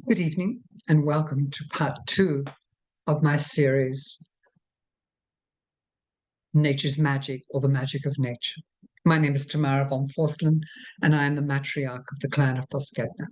Good evening and welcome to part 2 of my series, Nature's Magic or the Magic of Nature. My name is Tamara von Forstland and I am the matriarch of the clan of Bosketna.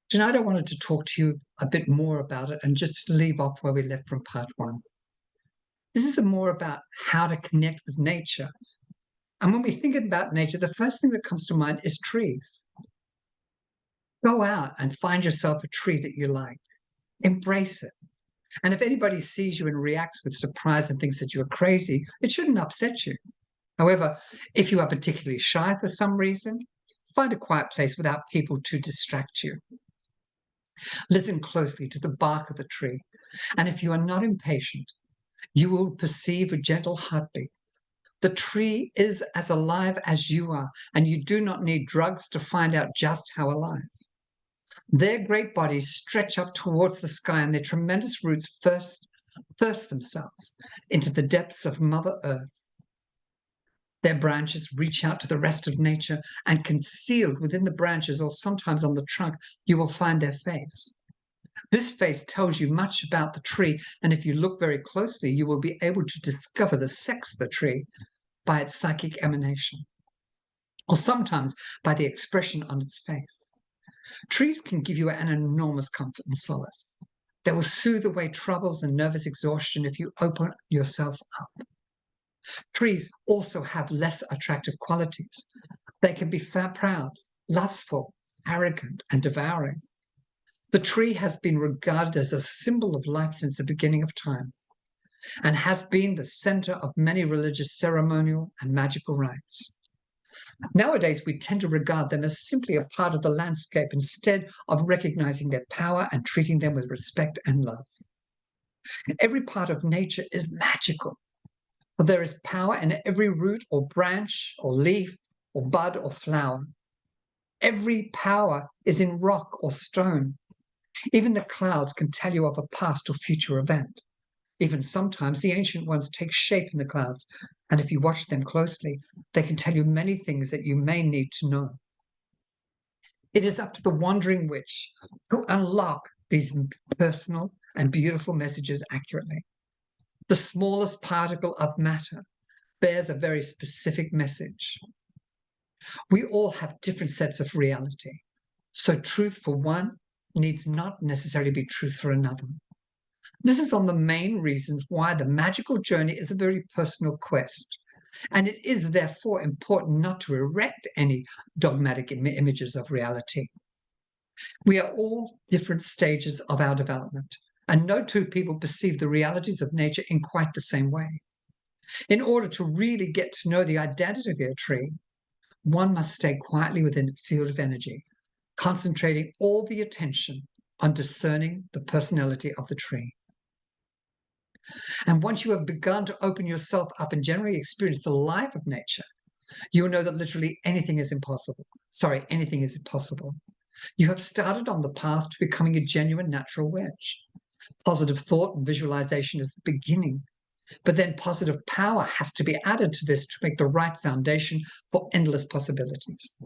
Tonight I wanted to talk to you a bit more about it and just leave off where we left from part 1. This is more about how to connect with nature. And when we think about nature, the first thing that comes to mind is trees. Go out and find yourself a tree that you like. Embrace it. And if anybody sees you and reacts with surprise and thinks that you're crazy, it shouldn't upset you. However, if you are particularly shy for some reason, find a quiet place without people to distract you. Listen closely to the bark of the tree. And if you are not impatient, you will perceive a gentle heartbeat. The tree is as alive as you are, and you do not need drugs to find out just how alive. Their great bodies stretch up towards the sky, and their tremendous roots thirst themselves into the depths of Mother Earth. Their branches reach out to the rest of nature, and concealed within the branches or sometimes on the trunk, you will find their face. This face tells you much about the tree, and if you look very closely, you will be able to discover the sex of the tree by its psychic emanation, or sometimes by the expression on its face. Trees can give you an enormous comfort and solace. They will soothe away troubles and nervous exhaustion if you open yourself up. Trees also have less attractive qualities. They can be proud, lustful, arrogant, and devouring. The tree has been regarded as a symbol of life since the beginning of time and has been the center of many religious ceremonial and magical rites. Nowadays, we tend to regard them as simply a part of the landscape instead of recognizing their power and treating them with respect and love. Every part of nature is magical, for there is power in every root or branch or leaf or bud or flower. Every power is in rock or stone. Even the clouds can tell you of a past or future event. Even sometimes the ancient ones take shape in the clouds, and if you watch them closely, they can tell you many things that you may need to know. It is up to the wandering witch to unlock these personal and beautiful messages accurately. The smallest particle of matter bears a very specific message. We all have different sets of reality, so truth for one needs not necessarily be truth for another. This is one of the main reasons why the magical journey is a very personal quest, and it is therefore important not to erect any dogmatic images of reality. We are all different stages of our development, and no two people perceive the realities of nature in quite the same way. In order to really get to know the identity of your tree, one must stay quietly within its field of energy, concentrating all the attention on discerning the personality of the tree. And once you have begun to open yourself up and generally experience the life of nature, you will know that literally anything is impossible. Anything is possible. You have started on the path to becoming a genuine natural witch. Positive thought and visualization is the beginning, but then positive power has to be added to this to make the right foundation for endless possibilities.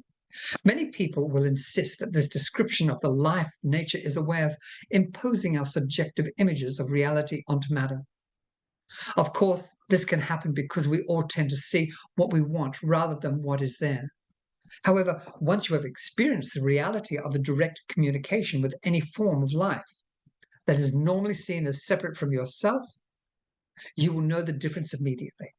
Many people will insist that this description of the life of nature is a way of imposing our subjective images of reality onto matter. Of course, this can happen because we all tend to see what we want rather than what is there. However, once you have experienced the reality of a direct communication with any form of life that is normally seen as separate from yourself, you will know the difference immediately.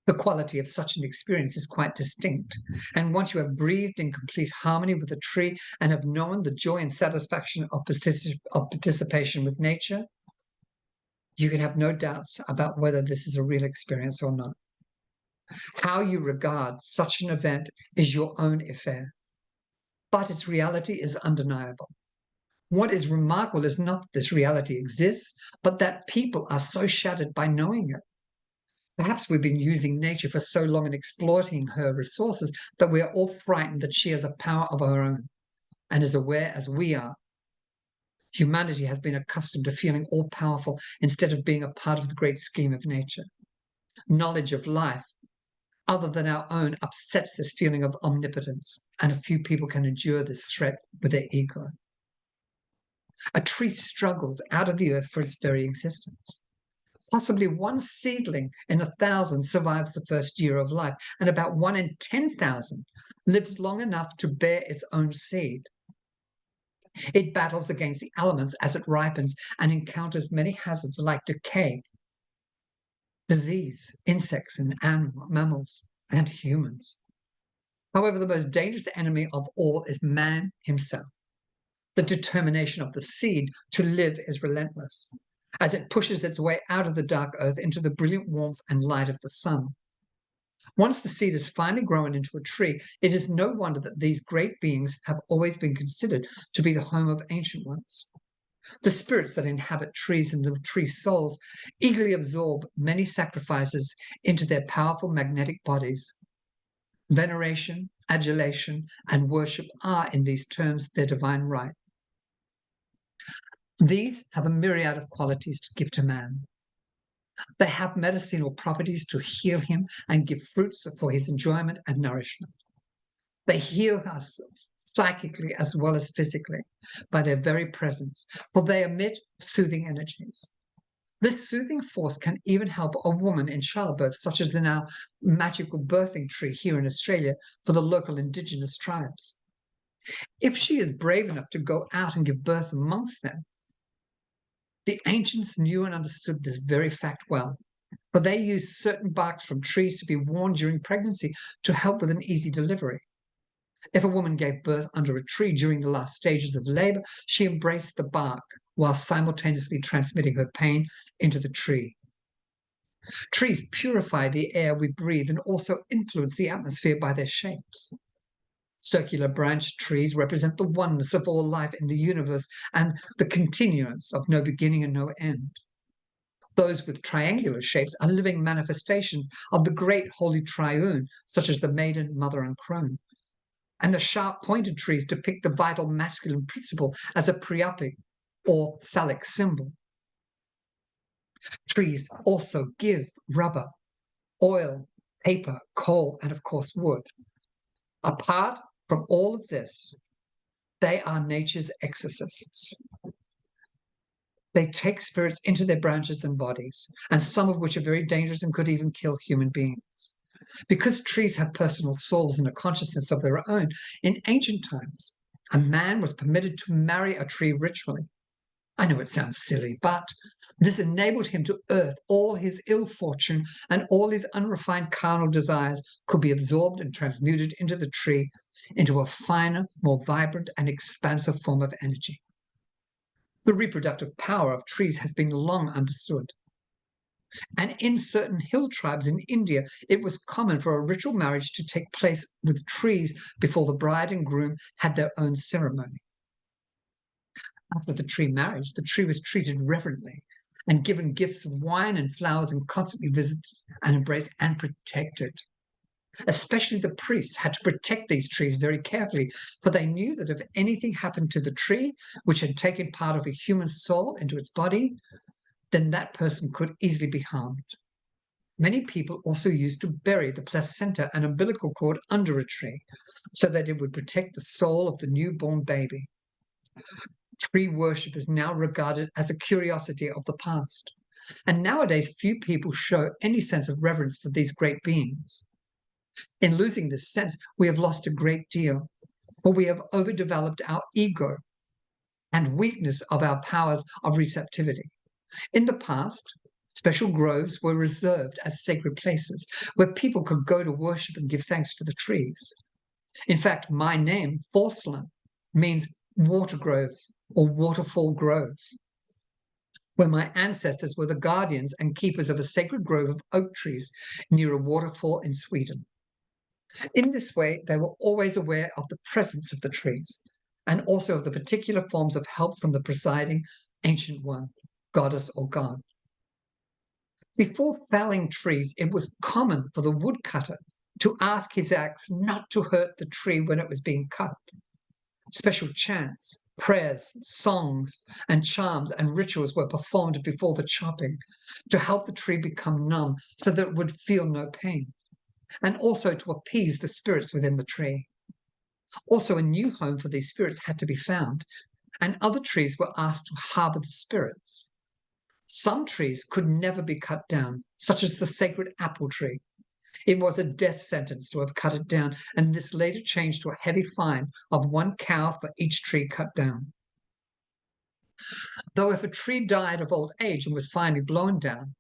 The quality of such an experience is quite distinct, and once you have breathed in complete harmony with the tree and have known the joy and satisfaction of participation with nature, you can have no doubts about whether this is a real experience or not. How you regard such an event is your own affair, but its reality is undeniable. What is remarkable is not that this reality exists, but that people are so shattered by knowing it. Perhaps we've been using nature for so long and exploiting her resources that we are all frightened that she has a power of her own and as aware as we are. Humanity has been accustomed to feeling all-powerful instead of being a part of the great scheme of nature. Knowledge of life other than our own upsets this feeling of omnipotence, and a few people can endure this threat with their ego. A tree struggles out of the earth for its very existence. Possibly one seedling in 1,000 survives the first year of life, and about 1 in 10,000 lives long enough to bear its own seed. It battles against the elements as it ripens and encounters many hazards like decay, disease, insects and mammals, and humans. However, the most dangerous enemy of all is man himself. The determination of the seed to live is relentless, as it pushes its way out of the dark earth into the brilliant warmth and light of the sun. Once the seed is finally grown into a tree, it is no wonder that these great beings have always been considered to be the home of ancient ones. The spirits that inhabit trees and the tree souls eagerly absorb many sacrifices into their powerful magnetic bodies. Veneration, adulation, and worship are, in these terms, their divine right. These have a myriad of qualities to give to man. They have medicinal properties to heal him and give fruits for his enjoyment and nourishment. They heal us psychically as well as physically by their very presence, for they emit soothing energies. This soothing force can even help a woman in childbirth, such as in our magical birthing tree here in Australia for the local indigenous tribes. If she is brave enough to go out and give birth amongst them, the ancients knew and understood this very fact well, for they used certain barks from trees to be worn during pregnancy to help with an easy delivery. If a woman gave birth under a tree during the last stages of labor, she embraced the bark while simultaneously transmitting her pain into the tree. Trees purify the air we breathe and also influence the atmosphere by their shapes. Circular branched trees represent the oneness of all life in the universe and the continuance of no beginning and no end. Those with triangular shapes are living manifestations of the great holy triune, such as the maiden, mother, and crone. And the sharp pointed trees depict the vital masculine principle as a priapic or phallic symbol. Trees also give rubber, oil, paper, coal, and of course wood. Apart from all of this, they are nature's exorcists. They take spirits into their branches and bodies, and some of which are very dangerous and could even kill human beings. Because trees have personal souls and a consciousness of their own, in ancient times, a man was permitted to marry a tree ritually. I know it sounds silly, but this enabled him to earth all his ill fortune, and all his unrefined carnal desires could be absorbed and transmuted into the tree, into a finer, more vibrant, and expansive form of energy. The reproductive power of trees has been long understood. And in certain hill tribes in India, it was common for a ritual marriage to take place with trees before the bride and groom had their own ceremony. After the tree marriage, the tree was treated reverently and given gifts of wine and flowers and constantly visited and embraced and protected. Especially the priests had to protect these trees very carefully, for they knew that if anything happened to the tree, which had taken part of a human soul into its body, then that person could easily be harmed. Many people also used to bury the placenta and umbilical cord under a tree so that it would protect the soul of the newborn baby. Tree worship is now regarded as a curiosity of the past, and nowadays few people show any sense of reverence for these great beings. In losing this sense, we have lost a great deal, for we have overdeveloped our ego and weakness of our powers of receptivity. In the past, special groves were reserved as sacred places where people could go to worship and give thanks to the trees. In fact, my name, Forslund, means water grove or waterfall grove, where my ancestors were the guardians and keepers of a sacred grove of oak trees near a waterfall in Sweden. In this way, they were always aware of the presence of the trees and also of the particular forms of help from the presiding ancient one, goddess or god. Before felling trees, it was common for the woodcutter to ask his axe not to hurt the tree when it was being cut. Special chants, prayers, songs, and charms and rituals were performed before the chopping to help the tree become numb so that it would feel no pain. and also to appease the spirits within the tree. Also, a new home for these spirits had to be found, and other trees were asked to harbor the spirits. Some trees could never be cut down, such as the sacred apple tree. It was a death sentence to have cut it down, and this later changed to a heavy fine of 1 cow for each tree cut down. Though if a tree died of old age and was finally blown down,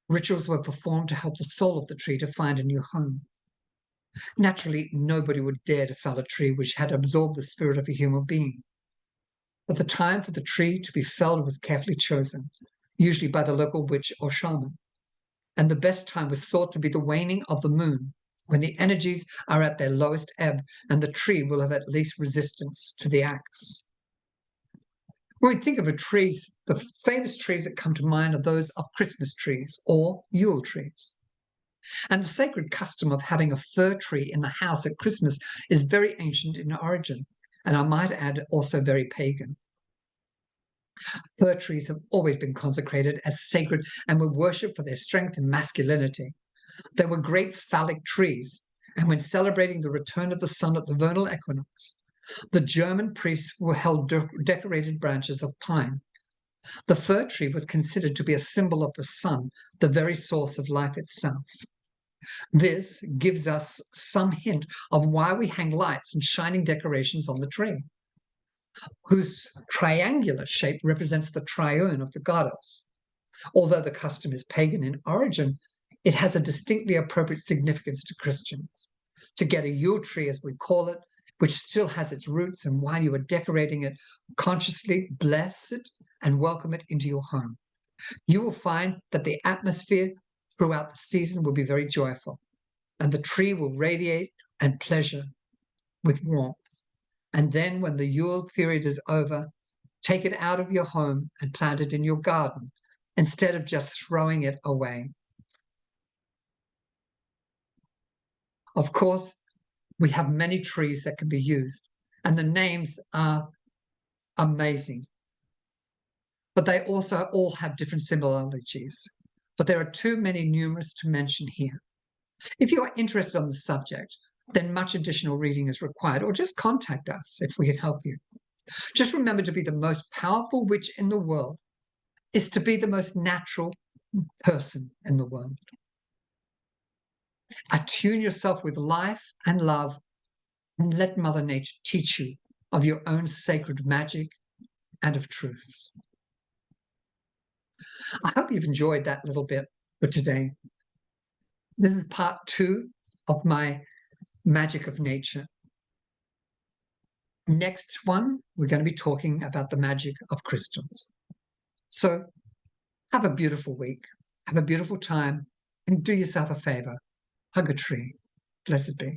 rituals were performed to help the soul of the tree to find a new home. Naturally, nobody would dare to fell a tree which had absorbed the spirit of a human being. But the time for the tree to be felled was carefully chosen, usually by the local witch or shaman. And the best time was thought to be the waning of the moon, when the energies are at their lowest ebb and the tree will have at least resistance to the axe. When we think of a tree, the famous trees that come to mind are those of Christmas trees or Yule trees. And the sacred custom of having a fir tree in the house at Christmas is very ancient in origin, and I might add also very pagan. Fir trees have always been consecrated as sacred and were worshipped for their strength and masculinity. They were great phallic trees, and when celebrating the return of the sun at the vernal equinox, the German priests were held decorated branches of pine. The fir tree was considered to be a symbol of the sun, the very source of life itself. This gives us some hint of why we hang lights and shining decorations on the tree, whose triangular shape represents the triune of the goddess. Although the custom is pagan in origin, it has a distinctly appropriate significance to Christians. To get a Yule tree, as we call it, which still has its roots, and while you are decorating it, consciously bless it and welcome it into your home. You will find that the atmosphere throughout the season will be very joyful, and the tree will radiate and pleasure with warmth. And then when the Yule period is over, take it out of your home and plant it in your garden instead of just throwing it away. Of course, we have many trees that can be used, and the names are amazing. But they also all have different similarities. But there are too many numerous to mention here. If you are interested on the subject, then much additional reading is required, or just contact us if we can help you. Just remember, to be the most powerful witch in the world is to be the most natural person in the world. Attune yourself with life and love, and let Mother Nature teach you of your own sacred magic and of truths. I hope you've enjoyed that little bit for today. This is part 2 of my magic of nature. Next one, we're going to be talking about the magic of crystals. So have a beautiful week, have a beautiful time, and do yourself a favor. Hug a tree. Blessed be.